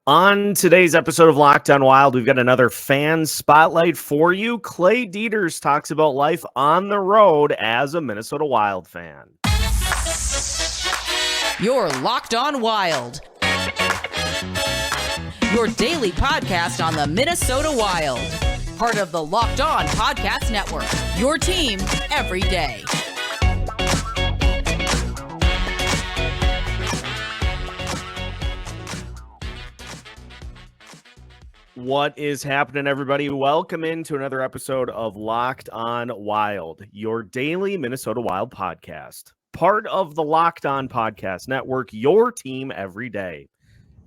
On today's episode of Locked On Wild, we've got another fan spotlight for you. Clay Deters talks about life on the road as a Minnesota Wild fan. You're Locked On Wild, your daily podcast on the Minnesota Wild. Part of the Locked On Podcast Network, your team every day. What is happening, everybody? Welcome into another episode of Locked On Wild, your daily Minnesota Wild podcast. Part of the Locked On Podcast Network, your team every day.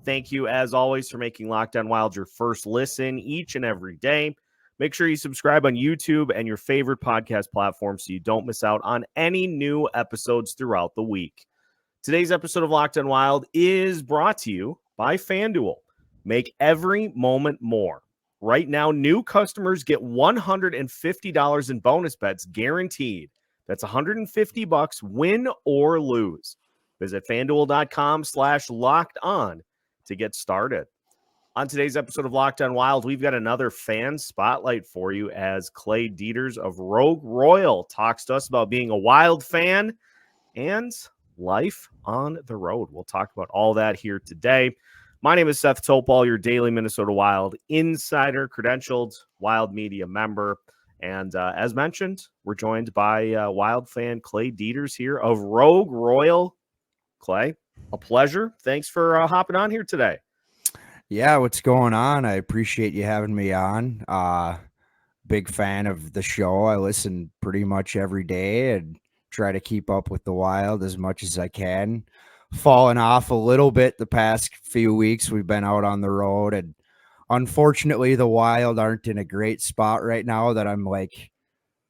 Thank you, as always, for making Locked On Wild your first listen each and every day. Make sure you subscribe on YouTube and your favorite podcast platform so you don't miss out on any new episodes throughout the week. Today's episode of Locked On Wild is brought to you by FanDuel. Make every moment more. Right now, new customers get $150 in bonus bets guaranteed. That's $150, win or lose. Visit FanDuel.com/locked-on to get started. On today's episode of Locked On Wild, we've got another fan spotlight for you as Clay Deters of Rogue Royal talks to us about being a Wild fan and life on the road. We'll talk about all that here today. My name is Seth Topol, your daily Minnesota Wild insider, credentialed Wild media member. And as mentioned, we're joined by Wild fan Clay Deters here of Rogue Royal. Clay, a pleasure. Thanks for hopping on here today. Yeah, what's going on? I appreciate you having me on. Big fan of the show. I listen pretty much every day and try to keep up with the Wild as much as I can. Fallen off a little bit the past few weeks. We've been out on the road, and unfortunately the Wild aren't in a great spot right now that I'm like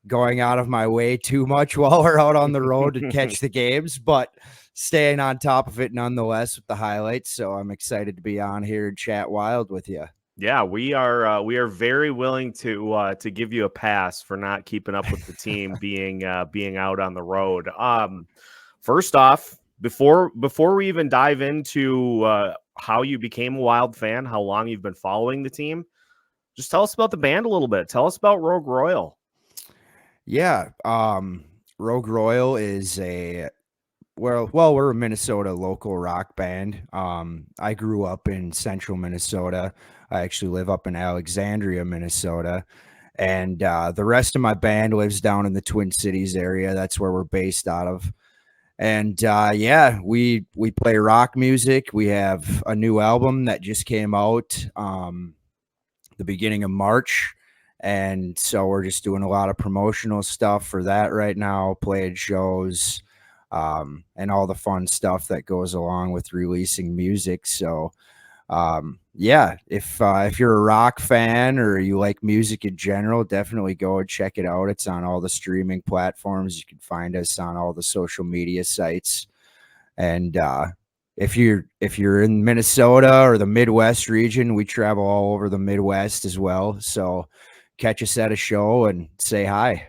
going out of my way too much while we're out on the road to catch the games, but staying on top of it nonetheless with the highlights. So I'm excited to be on here and chat Wild with you. Yeah, we are very willing to give you a pass for not keeping up with the team being out on the road. First off, Before we even dive into how you became a Wild fan, how long you've been following the team, just tell us about the band a little bit. Tell us about Rogue Royal. Yeah, Rogue Royal is we're a Minnesota local rock band. I grew up in central Minnesota. I actually live up in Alexandria, Minnesota. And the rest of my band lives down in the Twin Cities area. That's where we're based out of. And we play rock music. We have a new album that just came out the beginning of March. And so we're just doing a lot of promotional stuff for that right now, playing shows, and all the fun stuff that goes along with releasing music. So if you're a rock fan or you like music in general, definitely go and check it out. It's on all the streaming platforms. You can find us on all the social media sites. And if you're in Minnesota or the Midwest region, we travel all over the Midwest as well. So catch us at a show and say hi.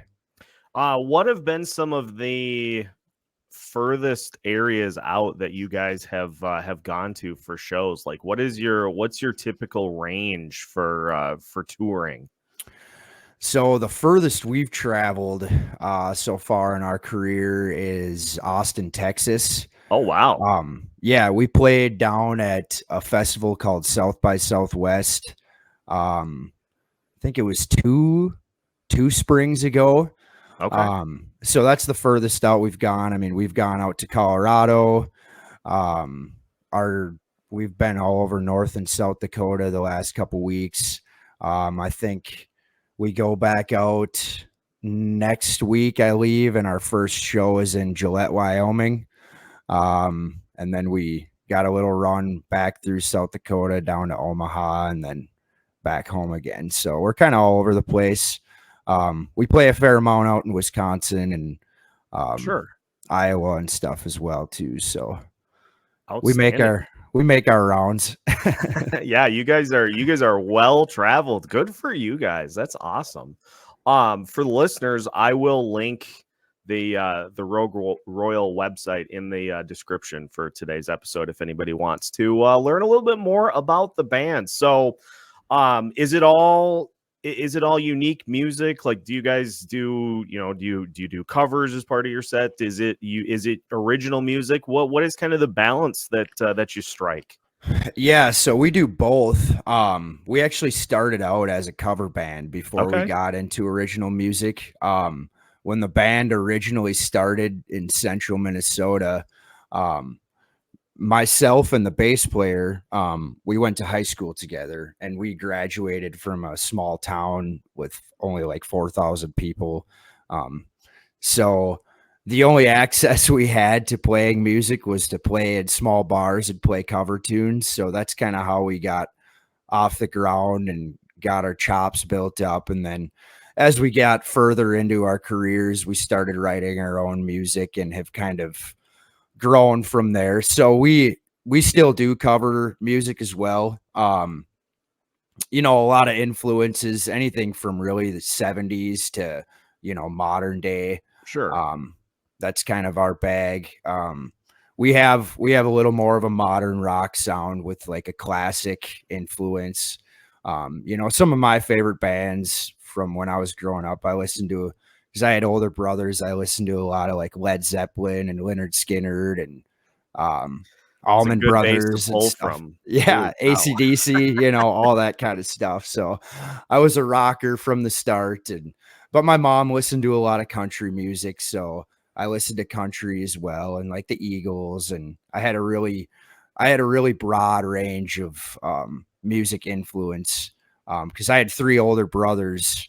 What have been some of the furthest areas out that you guys have gone to for shows? Like, what's your typical range for touring? So the furthest we've traveled so far in our career is Austin, Texas. Oh, wow. We played down at a festival called South by Southwest. I think it was two springs ago. Okay. So that's the furthest out we've gone. I mean, we've gone out to Colorado. We've been all over North and South Dakota the last couple weeks. I think we go back out next week. I leave, and our first show is in Gillette, Wyoming. And then we got a little run back through South Dakota down to Omaha and then back home again. So we're kind of all over the place. We play a fair amount out in Wisconsin and Sure. Iowa and stuff as well too. So we make our rounds. Yeah, you guys are well traveled. Good for you guys. That's awesome. For the listeners, I will link the Rogue Royal website in the description for today's episode if anybody wants to learn a little bit more about the band. So, is it all unique music? Like, do you guys do you do covers as part of your set? Is it original music? What is kind of the balance that you strike? Yeah, so we do both. We actually started out as a cover band before we Okay. got into original music. When the band originally started in central Minnesota, um, myself and the bass player, we went to high school together, and we graduated from a small town with only like 4,000 people. So the only access we had to playing music was to play in small bars and play cover tunes. So that's kind of how we got off the ground and got our chops built up. And then as we got further into our careers, we started writing our own music and have kind of grown from there. So we still do cover music as well. A lot of influences, anything from really the 70s to, modern day. Sure. That's kind of our bag. We have a little more of a modern rock sound with like a classic influence. Some of my favorite bands from when I was growing up, I listened to, because I had older brothers, I listened to a lot of like Led Zeppelin and Leonard Skinner and It's a Allman good base to Brothers and pull stuff. from. Yeah, Holy cow. AC/DC, all that kind of stuff. So I was a rocker from the start, but my mom listened to a lot of country music, so I listened to country as well, and like the Eagles, and I had a really broad range of music influence, because I had three older brothers,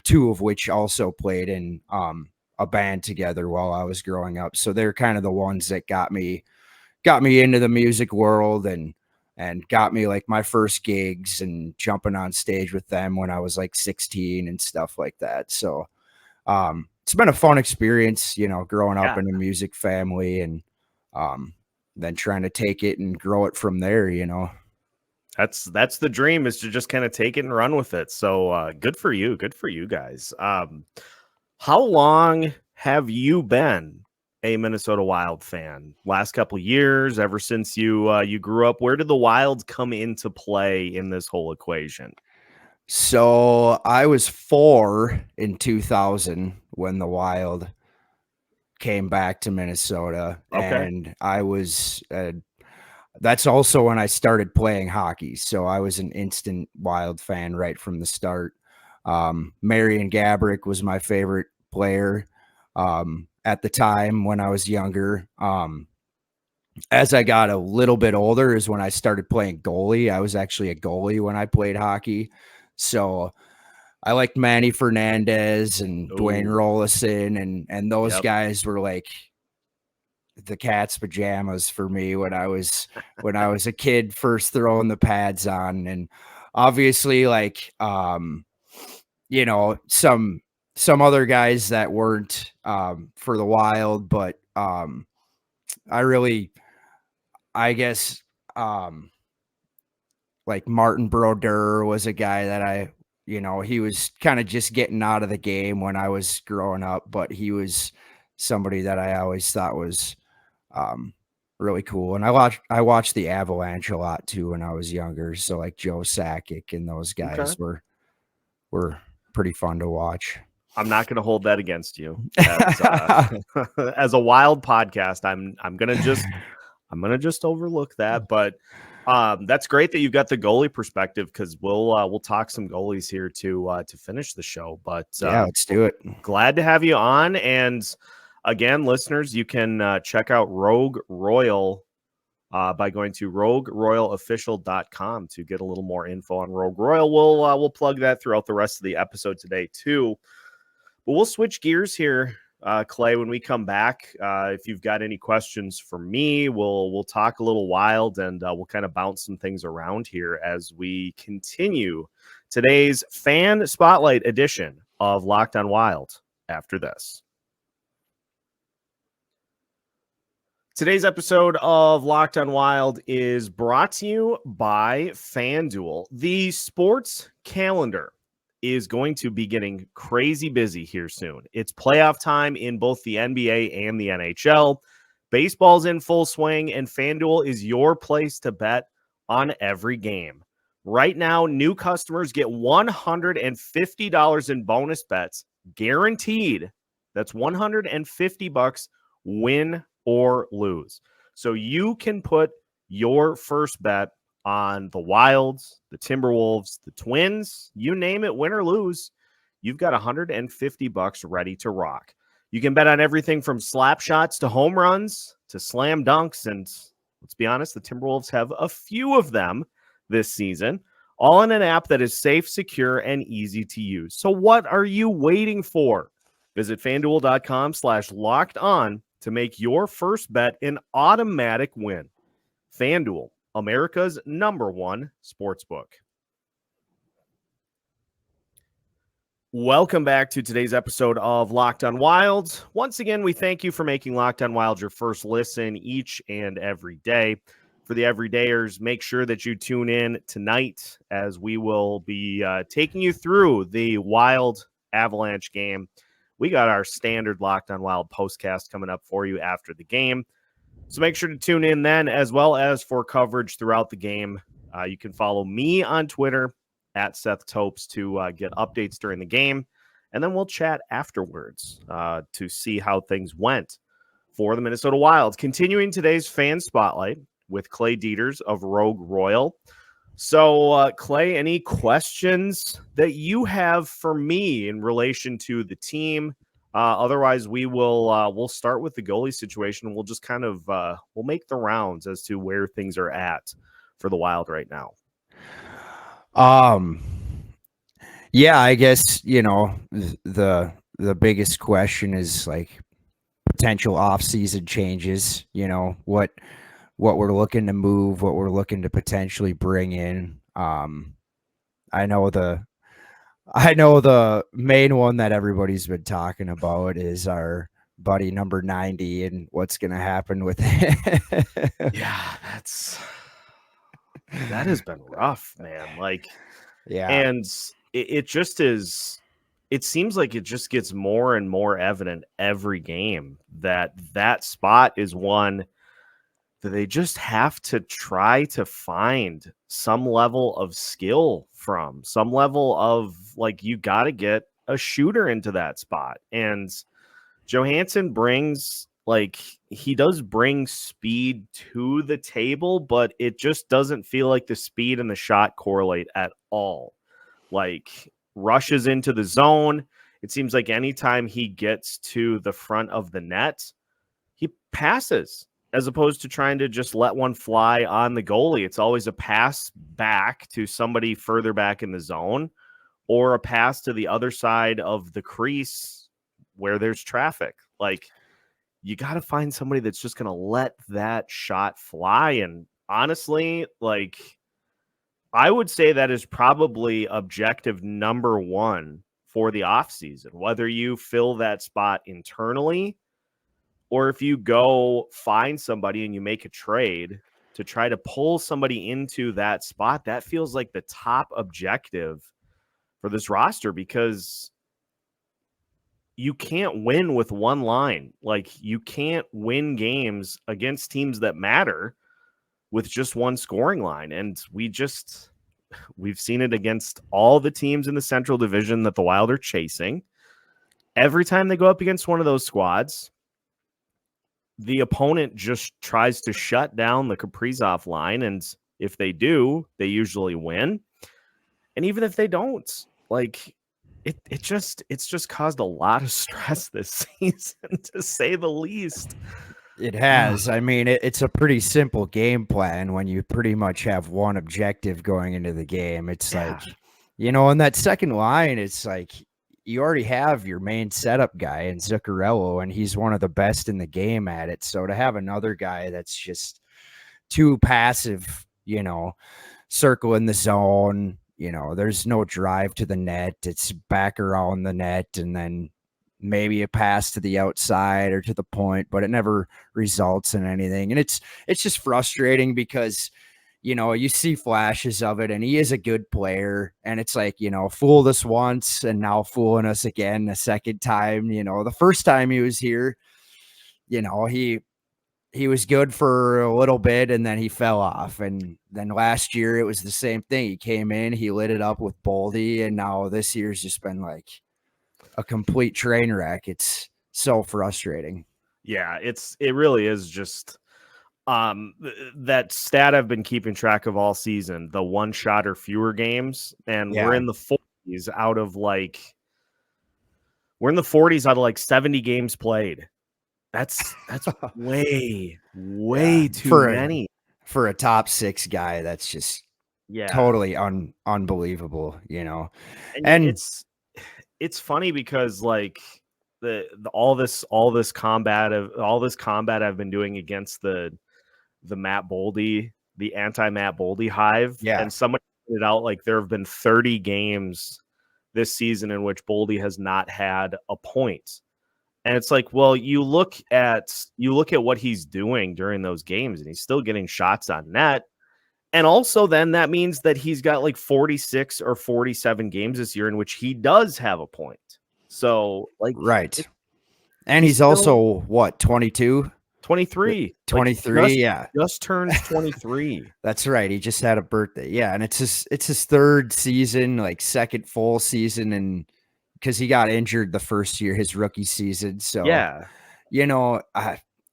two of which also played in a band together while I was growing up. So they're kind of the ones that got me into the music world and got me like my first gigs and jumping on stage with them when I was like 16 and stuff like that. So it's been a fun experience, growing up in a music family and then trying to take it and grow it from there. That's the dream, is to just kind of take it and run with it. So good for you guys. How long have you been a Minnesota Wild fan? Last couple of years, ever since you grew up? Where did the Wild come into play in this whole equation? So I was 4 in 2000 when the Wild came back to Minnesota, and I was that's also when I started playing hockey. So I was an instant Wild fan right from the start. Marian Gaborik was my favorite player at the time when I was younger. As I got a little bit older is when I started playing goalie. I was actually a goalie when I played hockey. So I liked Manny Fernandez and Dwayne Rollison, and those guys were like the cat's pajamas for me when I was a kid first throwing the pads on. And obviously like some other guys that weren't for the Wild, but I guess like Martin Brodeur was a guy that he was kind of just getting out of the game when I was growing up, but he was somebody that I always thought was really cool. And I watched the Avalanche a lot too when I was younger. So like Joe Sakic and those guys were pretty fun to watch. I'm not going to hold that against you. As a Wild podcast, I'm going to just overlook that. But that's great that you got the goalie perspective, because we'll talk some goalies here to finish the show. But yeah, let's do it. Glad to have you on. And again, listeners, you can check out Rogue Royal by going to rogueroyalofficial.com to get a little more info on Rogue Royal. We'll plug that throughout the rest of the episode today too. But we'll switch gears here, Clay, when we come back. If you've got any questions for me, we'll talk a little Wild, and we'll kind of bounce some things around here as we continue today's fan spotlight edition of Locked on Wild after this. Today's episode of Locked on Wild is brought to you by FanDuel. The sports calendar is going to be getting crazy busy here soon. It's playoff time in both the NBA and the NHL. Baseball's in full swing, and FanDuel is your place to bet on every game. Right now, new customers get $150 in bonus bets guaranteed. That's $150, win or lose. So you can put your first bet on the Wilds, the Timberwolves, the Twins, you name it, win or lose. You've got $150 ready to rock. You can bet on everything from slap shots to home runs to slam dunks. And let's be honest, the Timberwolves have a few of them this season, all in an app that is safe, secure, and easy to use. So what are you waiting for? Visit FanDuel.com/locked-on to make your first bet an automatic win. FanDuel, America's #1 sportsbook. Welcome back to today's episode of Locked on Wild. Once again, we thank you for making Locked on Wild your first listen each and every day. For the everydayers, make sure that you tune in tonight as we will be taking you through the Wild Avalanche game. We got our standard Locked on Wild postcast coming up for you after the game. So make sure to tune in then, as well as for coverage throughout the game. You can follow me on Twitter at Seth Topes to get updates during the game. And then we'll chat afterwards to see how things went for the Minnesota Wild. Continuing today's fan spotlight with Clay Deters of Rogue Royal. So, Clay, any questions that you have for me in relation to the team? Otherwise, we'll start with the goalie situation. We'll just kind of we'll make the rounds as to where things are at for the Wild right now. Yeah, I guess, the biggest question is like potential off-season changes, what we're looking to move, what we're looking to potentially bring in. I know the main one that everybody's been talking about is our buddy number 90 and what's going to happen with it. Yeah, that has been rough, man. Yeah. And it just is, it seems like it just gets more and more evident every game that spot is one that they just have to try to find some level of skill from, some level of you got to get a shooter into that spot. And Johansson brings, he does bring speed to the table, but it just doesn't feel like the speed and the shot correlate at all. Rushes into the zone. It seems like anytime he gets to the front of the net, he passes as opposed to trying to just let one fly on the goalie. It's always a pass back to somebody further back in the zone or a pass to the other side of the crease where there's traffic. You got to find somebody that's just going to let that shot fly. And honestly, I would say that is probably objective number one for the offseason, whether you fill that spot internally or if you go find somebody and you make a trade to try to pull somebody into that spot. That feels like the top objective for this roster, because you can't win with one line. You can't win games against teams that matter with just one scoring line. And we've seen it against all the teams in the Central Division that the Wild are chasing. Every time they go up against one of those squads, the opponent just tries to shut down the Kaprizov line. And if they do, they usually win. And even if they don't, it's just caused a lot of stress this season, to say the least. It has. I mean, it's a pretty simple game plan when you pretty much have one objective going into the game. It's in that second line, it's you already have your main setup guy in Zuccarello, and he's one of the best in the game at it. So to have another guy that's just too passive, circle in the zone, there's no drive to the net. It's back around the net and then maybe a pass to the outside or to the point, but it never results in anything. And it's just frustrating because, you see flashes of it, and he is a good player. And it's like, fooled us once and now fooling us again a second time. The first time he was here, he was good for a little bit and then he fell off. And then last year it was the same thing. He came in, he lit it up with Boldy, and now this year's just been like a complete train wreck. It's so frustrating. Yeah, it really is just that stat I've been keeping track of all season, the one shot or fewer games, and we're in the 40s out of like 70 games played. That's way too many for a top 6 guy. That's just totally unbelievable, And it's funny because like all this combat I've been doing against the Matt Boldy, the anti-Matt Boldy hive. Yeah. And someone pointed out like there have been 30 games this season in which Boldy has not had a point. And it's like, well, you look at what he's doing during those games, and he's still getting shots on net. And also then that means that he's got like 46 or 47 games this year in which he does have a point. So like, right. And he's also what, 22? 23. 23, just turned 23. That's right. He just had a birthday. Yeah, and it's his third season, like second full season, and because he got injured the first year, his rookie season. So yeah,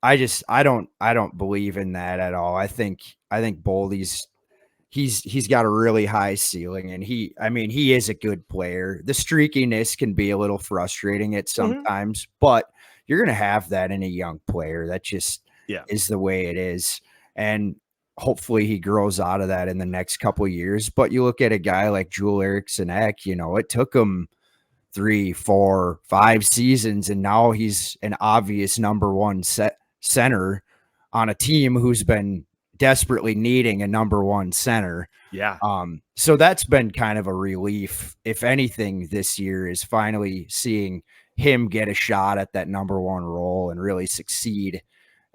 I don't believe in that at all. I think Boldy's he's got a really high ceiling, and he is a good player. The streakiness can be a little frustrating at sometimes, but you're going to have that in a young player. That just is the way it is. And hopefully he grows out of that in the next couple of years. But you look at a guy like Joel Eriksson Ek, it took him 3, 4, 5 seasons, and now he's an obvious number one center on a team who's been desperately needing a number one center. Yeah. So that's been kind of a relief, if anything, this year, is finally seeing him get a shot at that number one role and really succeed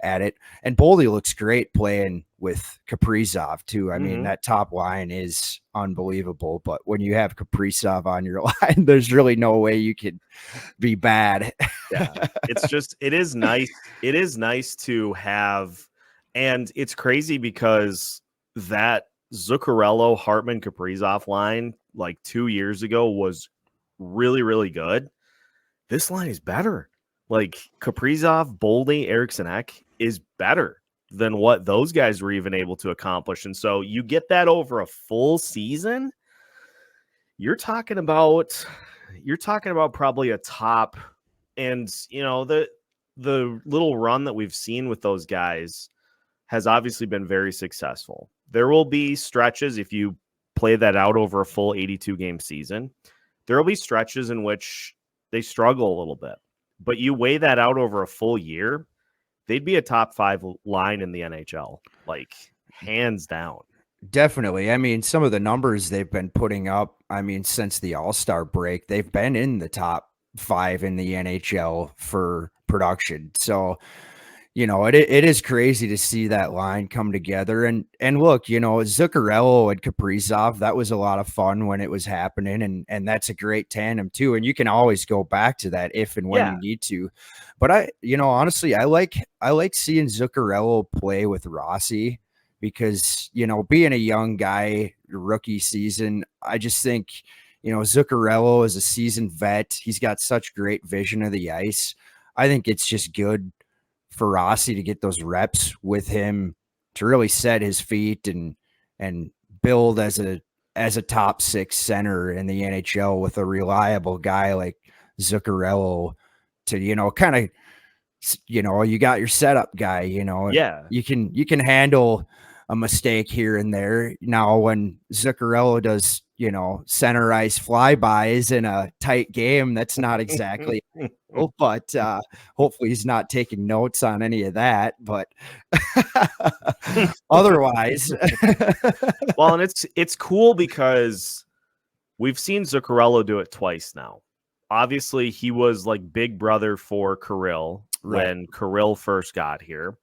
at it. And Boldy looks great playing with Kaprizov too. I mean, that top line is unbelievable, but when you have Kaprizov on your line, there's really no way you could be bad. Yeah. It is nice. It is nice to have, and it's crazy because that Zuccarello, Hartman, Kaprizov line like 2 years ago was really, really good. This line is better. Like Kaprizov, Boldy, Eriksson Ek is better than what those guys were even able to accomplish. And so you get that over a full season, you're talking about probably a top. And the little run that we've seen with those guys has obviously been very successful. There will be stretches, if you play that out over a full 82 game season, there will be stretches in which they struggle a little bit. But you weigh that out over a full year, they'd be a top 5 line in the NHL, like hands down. Definitely. I mean, some of the numbers they've been putting up, since the All-Star break, they've been in the top 5 in the NHL for production. So, it is crazy to see that line come together. And look, Zuccarello and Kaprizov, that was a lot of fun when it was happening. And that's a great tandem too. And you can always go back to that if and when you need to. But honestly, I like seeing Zuccarello play with Rossi because, being a young guy, rookie season, I just think, Zuccarello is a seasoned vet. He's got such great vision of the ice. I think it's just good for Rossi to get those reps with him to really set his feet and build as a top 6 center in the NHL with a reliable guy like Zuccarello to, kind of, you got your setup guy, you can handle a mistake here and there. Now, when Zuccarello does, center ice flybys in a tight game, that's not exactly but hopefully he's not taking notes on any of that. But otherwise, well, and it's cool because we've seen Zuccarello do it twice now. Obviously, he was like big brother for Kirill when Kirill first got here.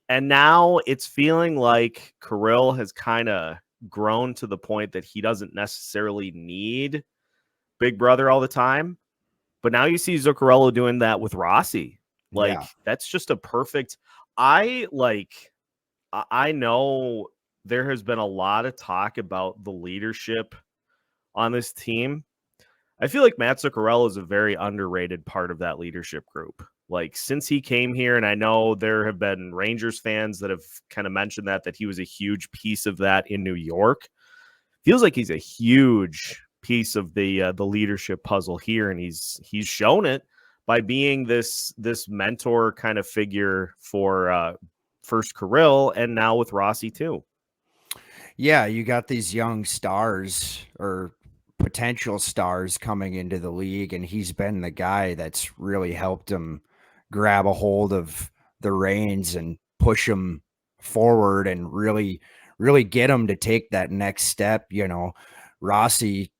And now it's feeling like Kirill has kind of grown to the point that he doesn't necessarily need Big Brother all the time. But now you see Zuccarello doing that with Rossi. Like, Yeah. that's just a perfect. I know there has been a lot of talk about the leadership on this team. I feel like Matt Zuccarello is a very underrated part of that leadership group. Like, since he came here, and I know there have been Rangers fans that have kind of mentioned that he was a huge piece of that in New York. Feels like he's a huge piece of the leadership puzzle here, and he's shown it by being this mentor kind of figure for first Kirill and now with Rossi too. Yeah, you got these young stars or potential stars coming into the league, and he's been the guy that's really helped him grab a hold of the reins and push him forward and really get him to take that next step. Rossi,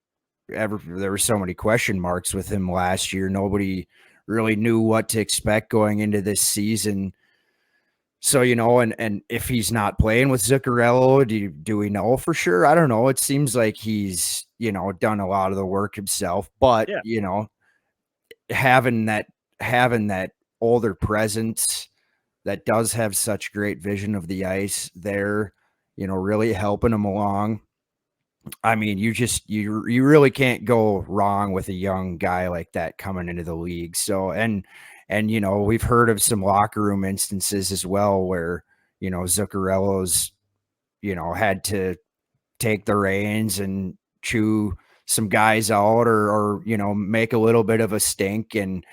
there were so many question marks with him last year. Nobody really knew what to expect going into this season. So, and if he's not playing with Zuccarello, do we know for sure? I don't know. It seems like he's, done a lot of the work himself, but, Yeah. Having that older presence that does have such great vision of the ice there, really helping him along. I mean, you really can't go wrong with a young guy like that coming into the league. So, and we've heard of some locker room instances as well where, Zuccarello's, had to take the reins and chew some guys out or make a little bit of a stink. And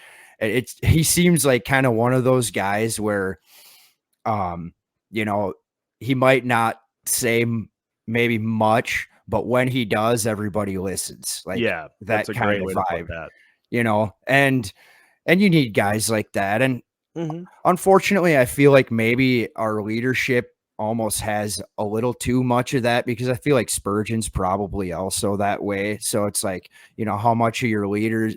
he seems like kind of one of those guys where, you know, he might not say maybe much, but when he does, everybody listens. Like, Yeah, that that's a kind great of way to put vibe, that. and you need guys like that. And unfortunately, I feel like maybe our leadership almost has a little too much of that, because I feel like Spurgeon's probably also that way. So it's like, how much of your leaders,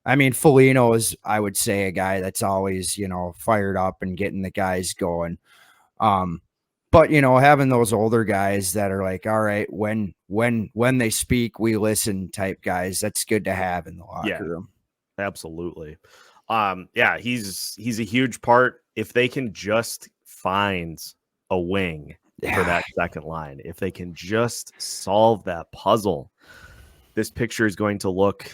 I mean, Foligno is, I would say, a guy that's always, fired up and getting the guys going. But having those older guys that are like, all right, when they speak, we listen type guys, that's good to have in the locker room. Absolutely. Yeah, he's a huge part. If they can just find a wing for that second line, if they can just solve that puzzle, this picture is going to look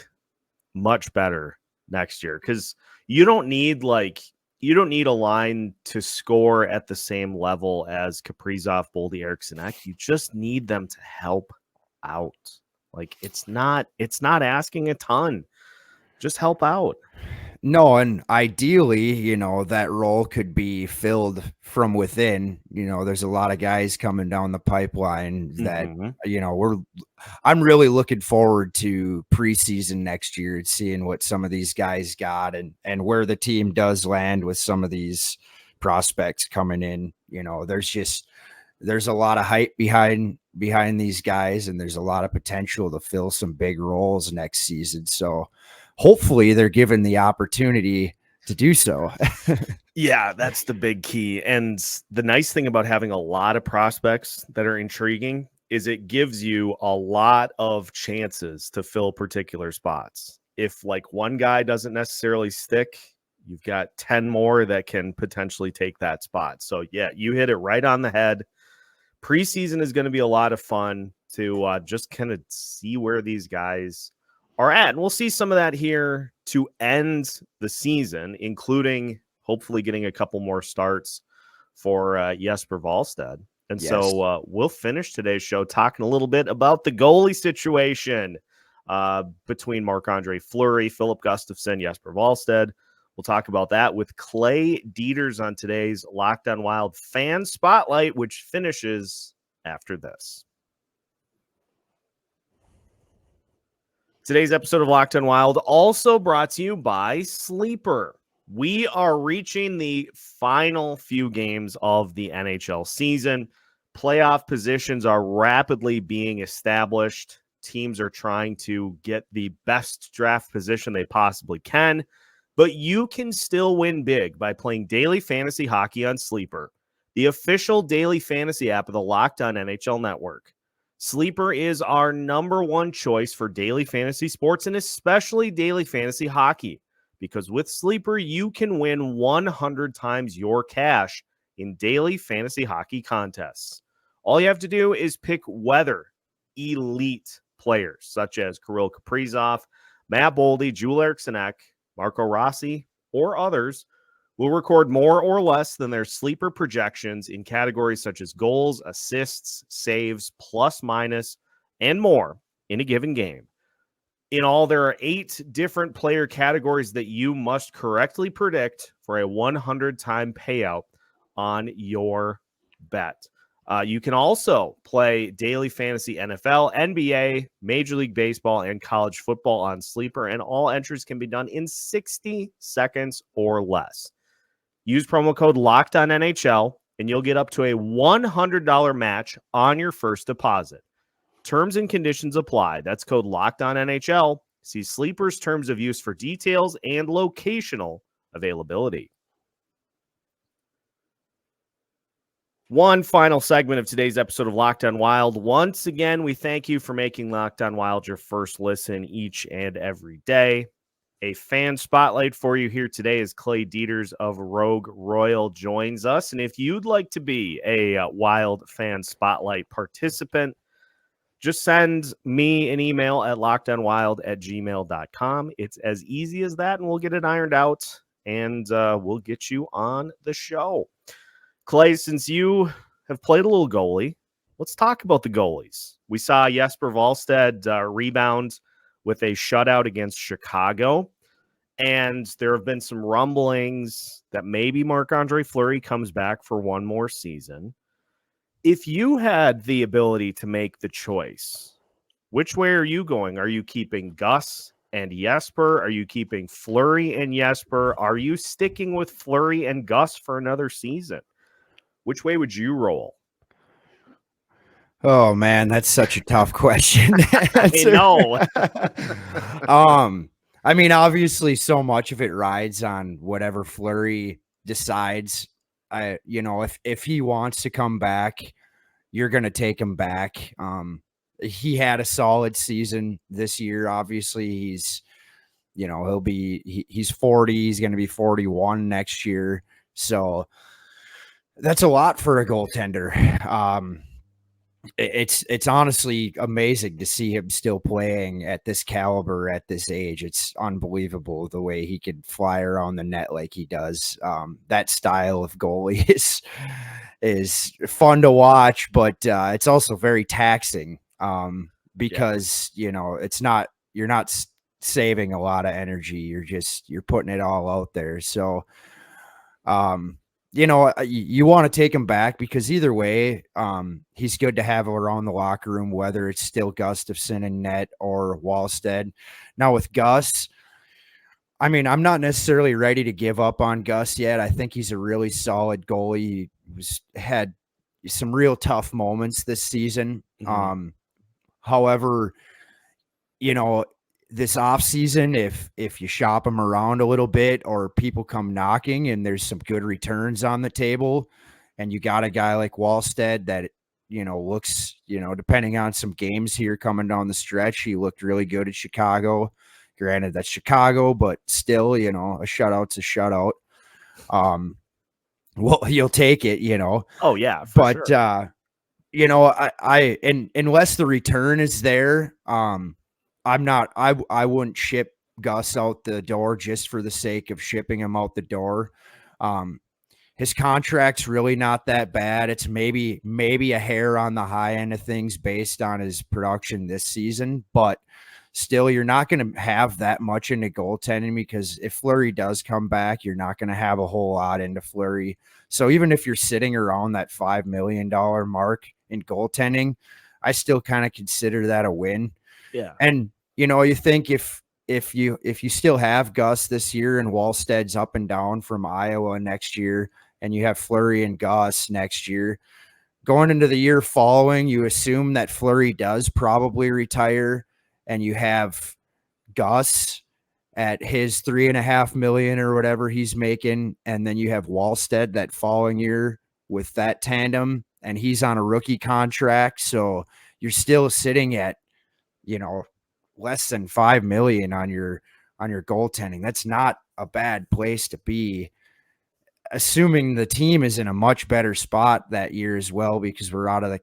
much better next year, because you don't need a line to score at the same level as Kaprizov, Boldy, Eriksson Ek. You just need them to help out. Like, it's not asking a ton. Just help out. No, and ideally, that role could be filled from within. There's a lot of guys coming down the pipeline that, I'm really looking forward to preseason next year, seeing what some of these guys got and where the team does land with some of these prospects coming in. There's a lot of hype behind these guys, and there's a lot of potential to fill some big roles next season. So hopefully they're given the opportunity to do so. Yeah, that's the big key. And the nice thing about having a lot of prospects that are intriguing is it gives you a lot of chances to fill particular spots. If like one guy doesn't necessarily stick, you've got 10 more that can potentially take that spot. So yeah, you hit it right on the head. Preseason is going to be a lot of fun to just kind of see where these guys are at. And we'll see some of that here to end the season, including hopefully getting a couple more starts for Jesper Wallstedt. And so we'll finish today's show talking a little bit about the goalie situation between Marc-Andre Fleury, Philip Gustafsson, Jesper Wallstedt. We'll talk about that with Clay Deters on today's Locked On Wild Fan Spotlight, which finishes after this. Today's episode of Locked On Wild also brought to you by Sleeper. We are reaching the final few games of the NHL season. Playoff positions are rapidly being established. Teams are trying to get the best draft position they possibly can, but you can still win big by playing daily fantasy hockey on Sleeper. the official daily fantasy app of the Locked On NHL Network. Sleeper is our number one choice for daily fantasy sports and especially daily fantasy hockey, because with Sleeper, you can win 100 times your cash in daily fantasy hockey contests. All you have to do is pick whether elite players such as Kirill Kaprizov, Matt Boldy, Joel Eriksson, Marco Rossi, or others will record more or less than their sleeper projections in categories such as goals, assists, saves, plus, minus, and more in a given game. In all, there are 8 different player categories that you must correctly predict for a 100-time payout on your bet. You can also play daily fantasy NFL, NBA, Major League Baseball, and college football on Sleeper, and all entries can be done in 60 seconds or less. Use promo code LOCKEDONNHL, and you'll get up to a $100 match on your first deposit. Terms and conditions apply. That's code LOCKEDONNHL. See Sleeper's terms of use for details and locational availability. One final segment of today's episode of Locked On Wild. Once again, we thank you for making Locked On Wild your first listen each and every day. A fan spotlight for you here today as Clay Deters of Rogue Royal joins us. And if you'd like to be a Wild fan spotlight participant, just send me an email at lockedonwild@gmail.com. It's as easy as that, and we'll get it ironed out, and we'll get you on the show. Clay, since you have played a little goalie, let's talk about the goalies. We saw Jesper Wallstedt rebound with a shutout against Chicago, and there have been some rumblings that maybe Marc-Andre Fleury comes back for one more season. If you had the ability to make the choice, which way are you going? Are you keeping Gus and Jesper? Are you keeping Fleury and Jesper? Are you sticking with Fleury and Gus for another season? Which way would you roll? Oh man, that's such a tough question. I know. I mean, obviously, so much of it rides on whatever Fleury decides. If he wants to come back, you're going to take him back. He had a solid season this year. Obviously, he's 40. He's going to be 41 next year. So that's a lot for a goaltender. It's honestly amazing to see him still playing at this caliber at this age. It's unbelievable the way he could fly around the net like he does. That style of goalie is fun to watch, but it's also very taxing because it's not, you're not saving a lot of energy. You're putting it all out there. So you want to take him back because either way, he's good to have around the locker room, whether it's still Gustafsson in net or Wallstedt. Now with Gus, I mean, I'm not necessarily ready to give up on Gus yet. I think he's a really solid goalie. He had some real tough moments this season. Mm-hmm. However, this offseason, if you shop them around a little bit or people come knocking and there's some good returns on the table and you got a guy like Wallstedt that, looks, depending on some games here coming down the stretch, he looked really good at Chicago. Granted, that's Chicago, but still, a shutout's a shutout. Well, you'll take it, Oh, yeah. But, sure. Unless the return is there, I wouldn't ship Gus out the door just for the sake of shipping him out the door. His contract's really not that bad. It's maybe a hair on the high end of things based on his production this season, but still you're not going to have that much into goaltending because if Fleury does come back, you're not going to have a whole lot into Fleury. So even if you're sitting around that $5 million mark in goaltending, I still kind of consider that a win. Yeah. And you think if you still have Gus this year and Wallsted's up and down from Iowa next year, and you have Fleury and Gus next year, going into the year following, you assume that Fleury does probably retire, and you have Gus at his $3.5 million or whatever he's making, and then you have Wallstedt that following year with that tandem, and he's on a rookie contract. So you're still sitting at, less than $5 million on your goaltending. That's not a bad place to be, assuming the team is in a much better spot that year as well, because we're out of the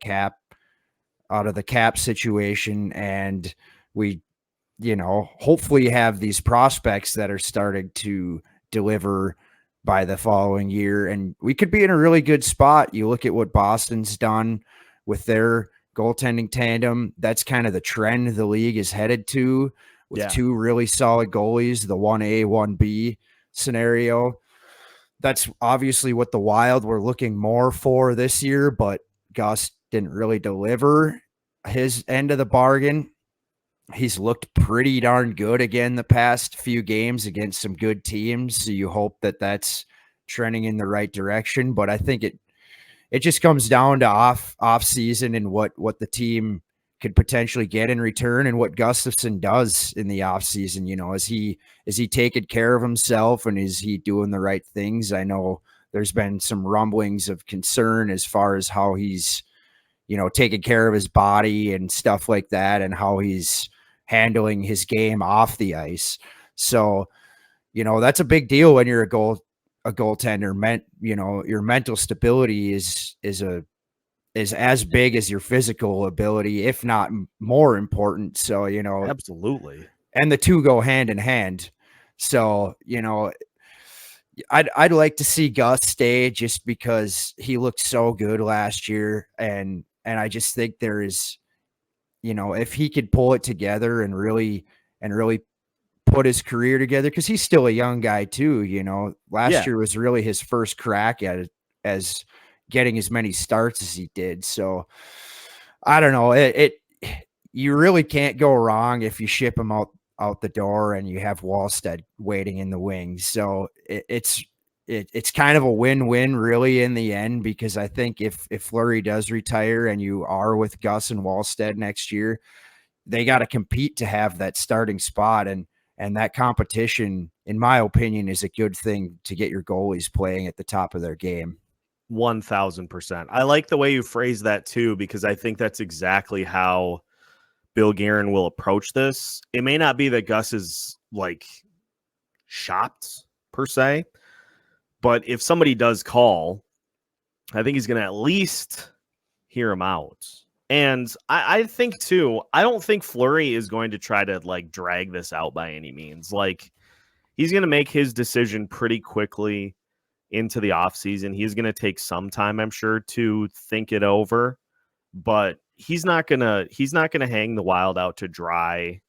cap situation, and we, hopefully have these prospects that are starting to deliver by the following year, and we could be in a really good spot. You look at what Boston's done with their goaltending tandem. That's kind of the trend the league is headed to, with two really solid goalies, the 1A, 1B scenario. That's obviously what the Wild were looking more for this year, but Gus didn't really deliver his end of the bargain. He's looked pretty darn good again the past few games against some good teams. So you hope that that's trending in the right direction. But I think it just comes down to off season and what the team could potentially get in return, and what Gustafsson does in the off season. Is he taking care of himself, and is he doing the right things? I know there's been some rumblings of concern as far as how he's, taking care of his body and stuff like that, and how he's handling his game off the ice. So, that's a big deal when you're a goaltender. Your mental stability is as big as your physical ability, if not more important. So, absolutely. And the two go hand in hand. So, I'd like to see Gus stay, just because he looked so good last year. And I just think there is, if he could pull it together and really put his career together, because he's still a young guy too. Last year was really his first crack at it, as getting as many starts as he did. So I don't know. You really can't go wrong if you ship him out the door and you have Wallstead waiting in the wings. So it's kind of a win-win really in the end, because I think if Fleury does retire and you are with Gus and Wallstead next year, they got to compete to have that starting spot. And that competition, in my opinion, is a good thing to get your goalies playing at the top of their game. 1000%. I like the way you phrase that too, because I think that's exactly how Bill Guerin will approach this. It may not be that Gus is shopped per se, but if somebody does call, I think he's going to at least hear him out. And I think too, I don't think Fleury is going to try to drag this out by any means. He's going to make his decision pretty quickly into the offseason. He's going to take some time, I'm sure, to think it over, but he's not going to hang the Wild out to dry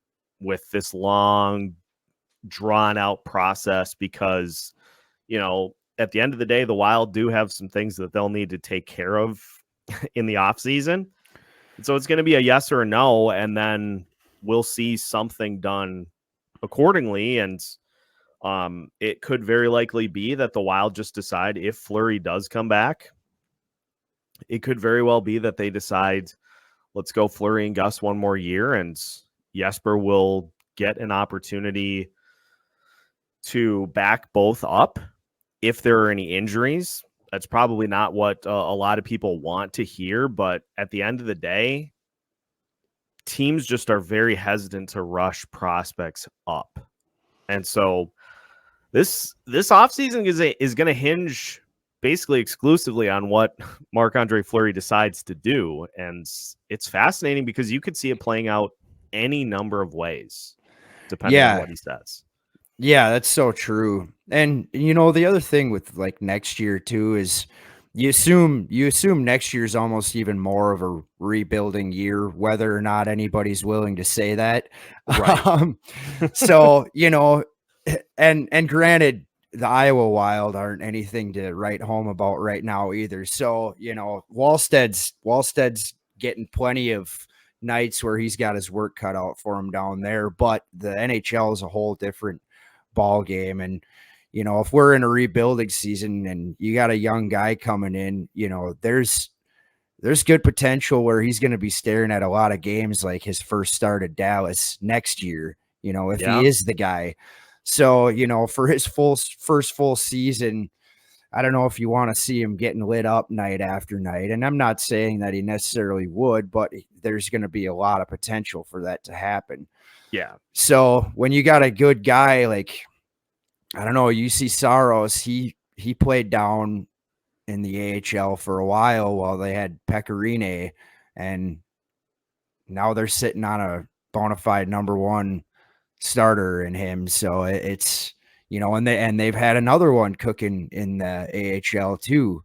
with this long drawn out process, because, at the end of the day, the Wild do have some things that they'll need to take care of in the offseason. So it's going to be a yes or a no, and then we'll see something done accordingly. And it could very likely be that the Wild just decide, if Fleury does come back, it could very well be that they decide, let's go Fleury and Gus one more year, and Jesper will get an opportunity to back both up if there are any injuries. That's probably not what a lot of people want to hear, but at the end of the day, teams just are very hesitant to rush prospects up. And so this offseason is going to hinge basically exclusively on what Marc-Andre Fleury decides to do. And it's fascinating because you could see it playing out any number of ways, depending on what he says. Yeah, that's so true. And the other thing with next year too is you assume next year's almost even more of a rebuilding year, whether or not anybody's willing to say that. Right. So, and granted, the Iowa Wild aren't anything to write home about right now either. So, Wallstead's getting plenty of nights where he's got his work cut out for him down there, but the NHL is a whole different ball game. And if we're in a rebuilding season and you got a young guy coming in, there's good potential where he's going to be staring at a lot of games like his first start at Dallas next year, if he is the guy. So, for his first full season, I don't know if you want to see him getting lit up night after night. And I'm not saying that he necessarily would, but there's going to be a lot of potential for that to happen. Yeah. So when you got a good guy like, I don't know, UC Saros, he played down in the AHL for a while they had Pecorine, and now they're sitting on a bona fide number one starter in him. So it's, you know, and they've had another one cooking in the AHL too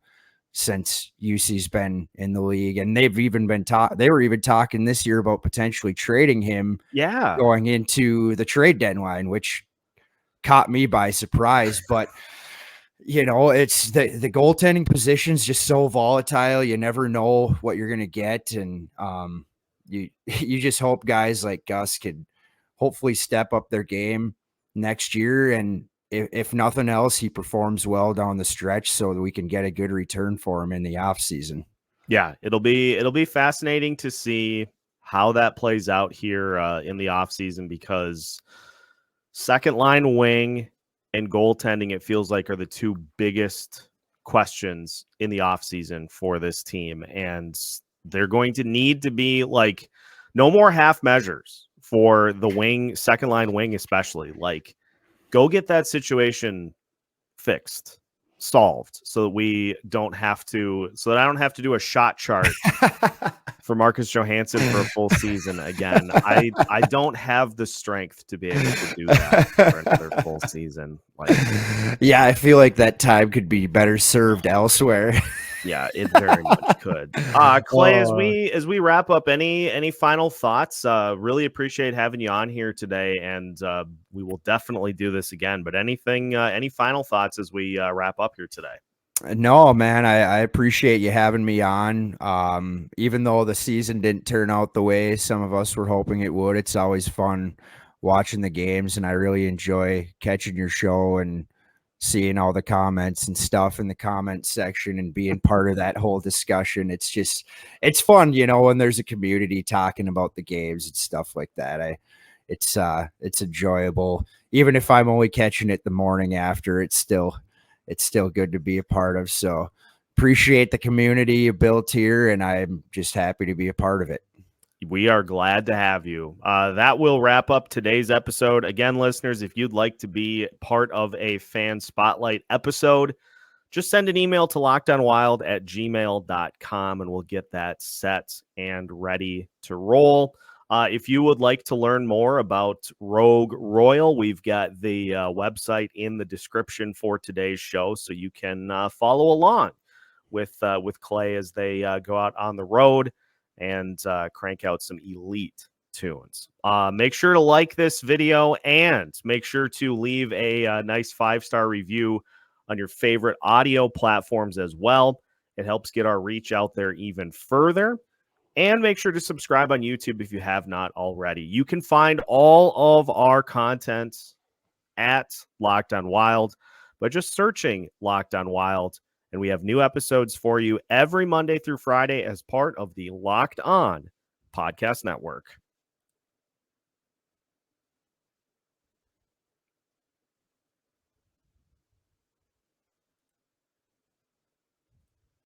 since UC's been in the league, and they've even been they were even talking this year about potentially trading him going into the trade deadline, which caught me by surprise. But you know, it's the goaltending position's just so volatile. You never know what you're going to get. And you just hope guys like Gus could hopefully step up their game next year. And if nothing else, he performs well down the stretch so that we can get a good return for him in the offseason. Yeah, it'll be fascinating to see how that plays out here in the offseason, because second line wing and goaltending, it feels like, are the two biggest questions in the offseason for this team. And they're going to need to be like no more half measures for the wing, second line wing, especially. Like, go get that situation fixed, solved, so that I don't have to do a shot chart for Marcus Johansson for a full season again. I don't have the strength to be able to do that for another full season. Like, yeah, I feel like that time could be better served elsewhere. Yeah, it very much could. Clay, as we wrap up, any final thoughts? Really appreciate having you on here today, and we will definitely do this again. But any final thoughts as we wrap up here today? No, man, I appreciate you having me on. Even though the season didn't turn out the way some of us were hoping it would, it's always fun watching the games, and I really enjoy catching your show and seeing all the comments and stuff in the comment section and being part of that whole discussion. It's fun, you know, when there's a community talking about the games and stuff like that. It's enjoyable. Even if I'm only catching it the morning after, it's still good to be a part of. So appreciate the community you built here, and I'm just happy to be a part of it. We are glad to have you. That will wrap up today's episode. Again, listeners, if you'd like to be part of a fan spotlight episode, just send an email to lockedonwild@gmail.com and we'll get that set and ready to roll. If you would like to learn more about Rogue Royal, we've got the website in the description for today's show, so you can follow along with Clay as they go out on the road and crank out some elite tunes. Make sure to like this video and make sure to leave a nice 5-star review on your favorite audio platforms as well. It helps get our reach out there even further. And make sure to subscribe on YouTube if you have not already. You can find all of our content at Locked On Wild by just searching Locked On Wild. And we have new episodes for you every Monday through Friday as part of the Locked On Podcast Network.